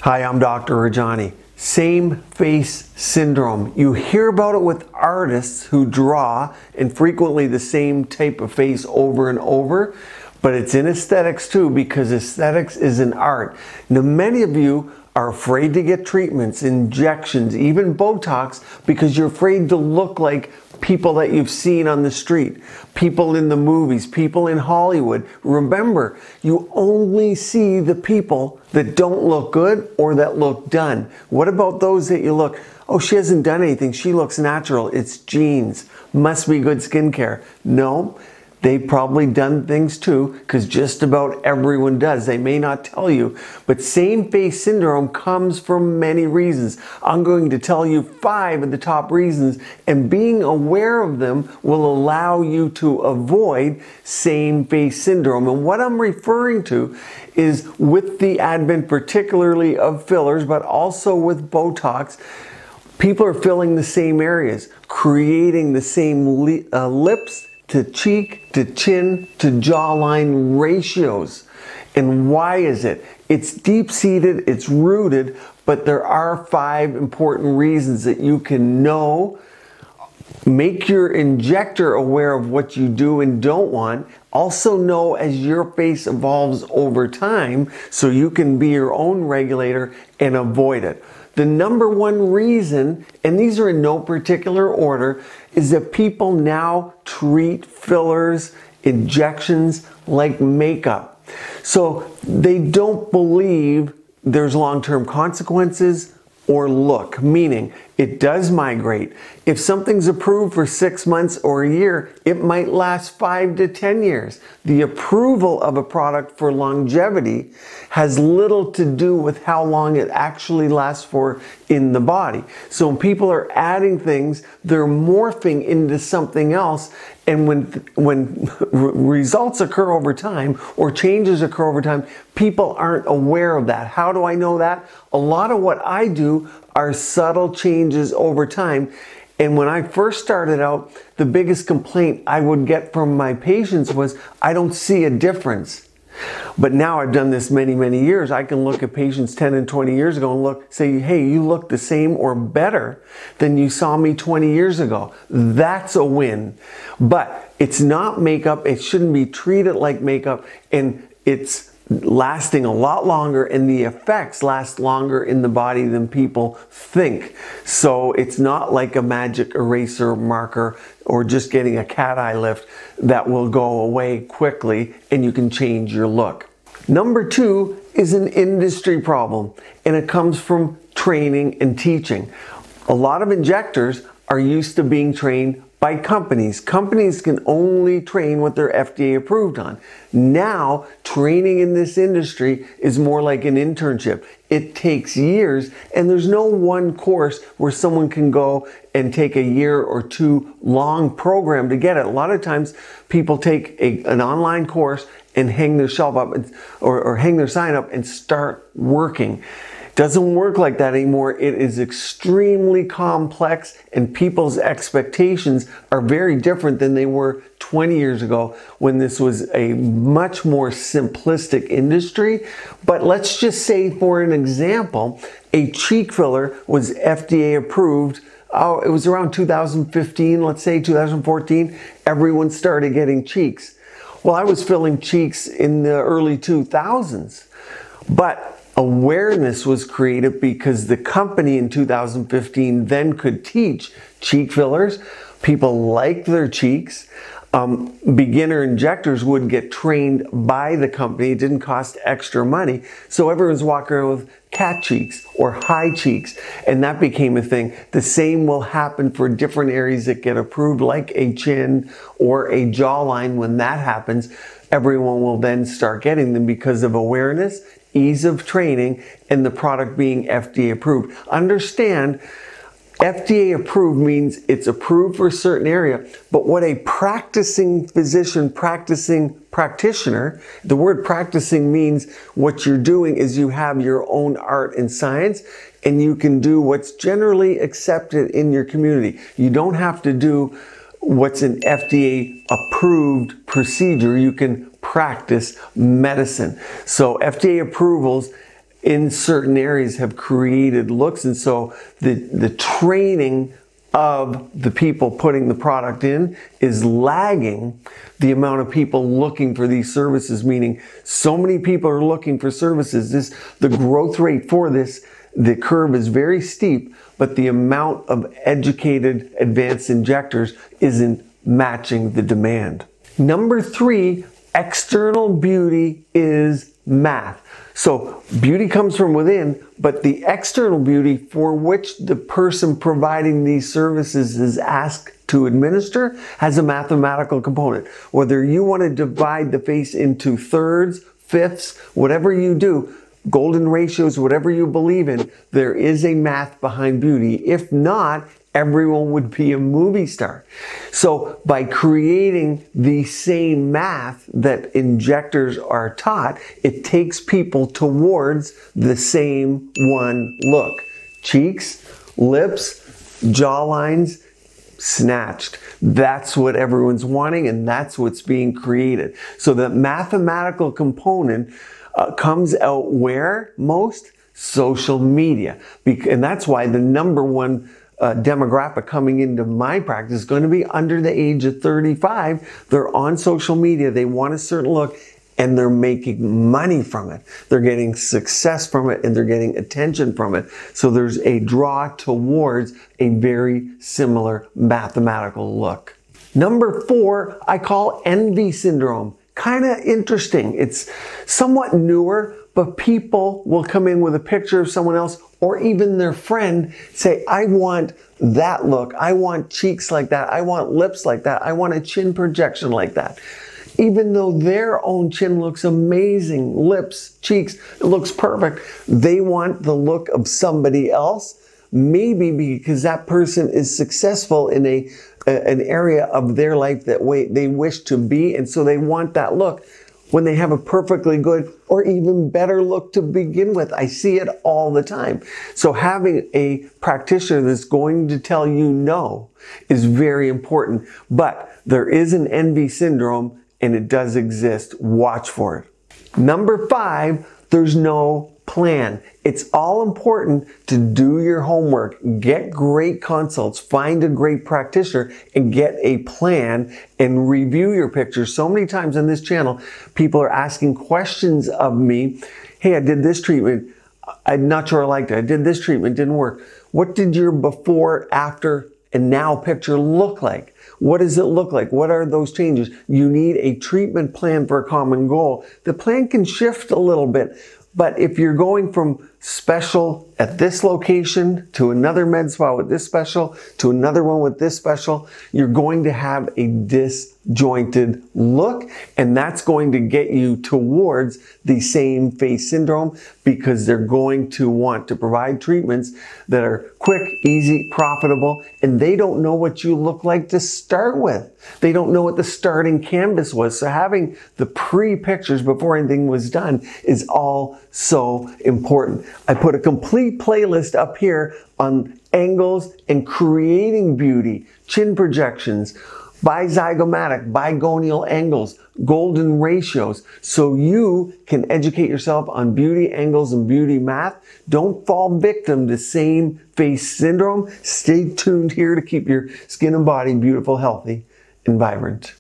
Hi, I'm Dr. Rajani. Same face syndrome. You hear about it with artists who draw and frequently the same type of face over and over, but it's in aesthetics too because aesthetics is an art. Now, many of you are afraid to get treatments, injections, even Botox because you're afraid to look like people that you've seen on the street, people in the movies, people in Hollywood. Remember, you only see the people that don't look good or that look done. What about those that you look, oh, she hasn't done anything, she looks natural, it's genes, must be good skincare. No, they've probably done things too, because just about everyone does. They may not tell you, but same face syndrome comes from many reasons. I'm going to tell you 5 of the top reasons, and being aware of them will allow you to avoid same face syndrome. And what I'm referring to is with the advent particularly of fillers, but also with Botox, people are filling the same areas, creating the same lips to cheek, to chin, to jawline ratios. And why is it? It's deep-seated, it's rooted, but there are 5 important reasons that you can know. Make your injector aware of what you do and don't want. Also know as your face evolves over time so you can be your own regulator and avoid it. The number 1 reason, and these are in no particular order, is that people now treat fillers, injections like makeup. So they don't believe there's long-term consequences or look, meaning it does migrate. If something's approved for 6 months or a year, it might last 5 to 10 years. The approval of a product for longevity has little to do with how long it actually lasts for in the body. So when people are adding things, they're morphing into something else. And when results occur over time or changes occur over time, people aren't aware of that. How do I know that? A lot of what I do are subtle changes over time. And when I first started out, the biggest complaint I would get from my patients was, I don't see a difference. But now I've done this many, many years. I can look at patients 10 and 20 years ago and say, hey, you look the same or better than you saw me 20 years ago. That's a win. But it's not makeup. It shouldn't be treated like makeup. And it's lasting a lot longer, and the effects last longer in the body than people think. So it's not like a magic eraser marker or just getting a cat eye lift that will go away quickly and you can change your look. Number 2 is an industry problem, and it comes from training and teaching. A lot of injectors are used to being trained by companies. Companies can only train what they're FDA approved on. Now, training in this industry is more like an internship. It takes years, and there's no one course where someone can go and take a year or 2 long program to get it. A lot of times, people take an online course and hang their shelf up or hang their sign up and start working. Doesn't work like that anymore. It is extremely complex, and people's expectations are very different than they were 20 years ago when this was a much more simplistic industry. But let's just say, for an example, a cheek filler was FDA approved. Oh, it was around 2015, let's say 2014, everyone started getting cheeks. Well, I was filling cheeks in the early 2000s, but awareness was created because the company in 2015 then could teach cheek fillers. People liked their cheeks. Beginner injectors would get trained by the company. It didn't cost extra money. So everyone's walking around with cat cheeks or high cheeks, and that became a thing. The same will happen for different areas that get approved, like a chin or a jawline. When that happens, everyone will then start getting them because of awareness, ease of training, and the product being FDA approved. Understand, FDA approved means it's approved for a certain area, but what a practicing physician, practicing practitioner, the word practicing means what you're doing is you have your own art and science, and you can do what's generally accepted in your community. You don't have to do what's an FDA approved procedure. You can practice medicine. So FDA approvals in certain areas have created looks, and so the training of the people putting the product in is lagging the amount of people looking for these services, meaning so many people are looking for services. The growth rate for this, the curve is very steep, but the amount of educated advanced injectors isn't matching the demand. Number 3, external beauty is math. So beauty comes from within, but the external beauty for which the person providing these services is asked to administer has a mathematical component. Whether you want to divide the face into thirds, fifths, whatever you do, golden ratios, whatever you believe in, there is a math behind beauty. If not, everyone would be a movie star. So by creating the same math that injectors are taught, it takes people towards the same one look. Cheeks, lips, jawlines, snatched. That's what everyone's wanting, and that's what's being created. So the mathematical component comes out where most? Social media. And that's why the number one demographic coming into my practice is going to be under the age of 35. They're on social media. They want a certain look, and they're making money from it. They're getting success from it, and they're getting attention from it. So there's a draw towards a very similar mathematical look. Number 4, I call envy syndrome. Kind of interesting. It's somewhat newer, but people will come in with a picture of someone else or even their friend, say, I want that look. I want cheeks like that. I want lips like that. I want a chin projection like that. Even though their own chin looks amazing, lips, cheeks, it looks perfect, they want the look of somebody else, maybe because that person is successful in an area of their life that they wish to be, and so they want that look when they have a perfectly good or even better look to begin with. I see it all the time. So having a practitioner that's going to tell you no is very important, but there is an envy syndrome, and it does exist. Watch for it. Number 5, there's no plan. It's all important to do your homework, get great consults, find a great practitioner, and get a plan and review your pictures. So many times on this channel, people are asking questions of me. Hey, I did this treatment. I'm not sure I liked it. I did this treatment, didn't work. What did your before, after, and now picture look like? What does it look like? What are those changes? You need a treatment plan for a common goal. The plan can shift a little bit, but if you're going from special at this location to another med spa with this special to another one with this special, you're going to have a disjointed look, and that's going to get you towards the same face syndrome, because they're going to want to provide treatments that are quick, easy, profitable, and they don't know what you look like to start with. They don't know what the starting canvas was. So having the pre-pictures before anything was done is all so important. I put a complete playlist up here on angles and creating beauty, chin projections, bizygomatic, bigonial angles, golden ratios, so you can educate yourself on beauty angles and beauty math. Don't fall victim to same face syndrome. Stay tuned here to keep your skin and body beautiful, healthy, and vibrant.